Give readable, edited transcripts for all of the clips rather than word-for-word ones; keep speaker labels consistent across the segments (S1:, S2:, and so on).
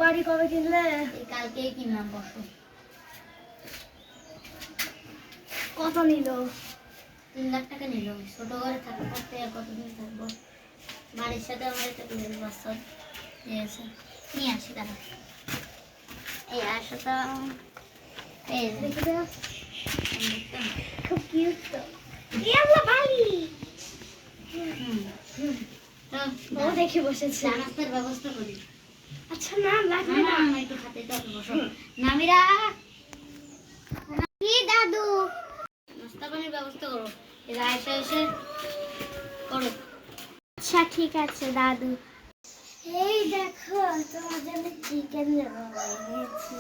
S1: বাড়ি কবে কিনলে?
S2: কালকেই কিনলাম বসো।
S1: কত নিল?
S2: 3 লাখ টাকা নিল। ছোট ঘরে থাকতে থাকতে আর কতদিন থাকবো? বাড়ির সাথে আমার একটা বিয়ের বাচ্চা দিয়েছে। নিয়ে আসি দাঁড়া। এই আসো তো। এই
S1: দেখে দাও। খুব কিউট তো। এই আমরা বালি। ও দেখে বসেছে।
S2: নাস্তার ব্যবস্থা করি।
S1: আচ্ছা না লাগবে না।
S2: একটু খাতে তো বসো। নামিরা
S1: কি দাদু?
S2: নাস্তা পানির ব্যবস্থা করো। এরা এসে করো।
S1: আচ্ছা ঠিক আছে দাদু। এই দেখো তোমার জন্য চিকেন এনেছি।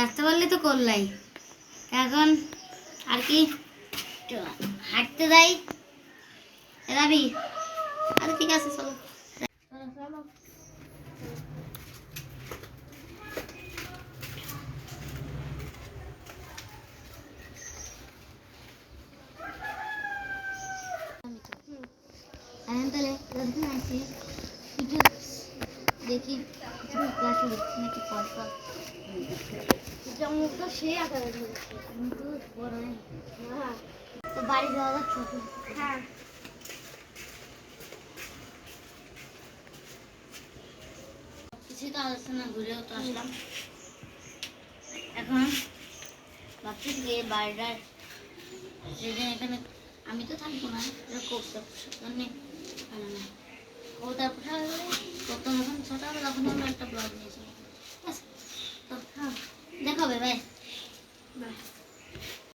S2: আসতে পারলে তো করলাই। এখন আর কি একটু হাঁটতে যাই। যাবি? আচ্ছা ঠিক আছে চলো। চলো চলো। আমি তাহলে যতক্ষণ আসি একটু দেখি ক্লাসে দেখছি নাকি পড়া।
S1: যেমন তো সেই আকারে ধরেছে।
S2: আমি তো বড় নেই।
S1: হ্যাঁ
S2: তো বাড়ি যাওয়া যাক ছোট।
S1: হ্যাঁ
S2: কিছুই তো আলোচনা ঘুরেও তো আসলাম। এখন ভাবছি যে বাড়িটার যেদিন এখানে আমি তো থাকবো না, এটা করতে জন্য কবুতর পোষা হয়ে গেলে প্রথম যখন ছোট হবে তখন আমরা একটা ব্লগ নিয়ে যাবো। ঠিক আছে তো দেখাবে ভাই।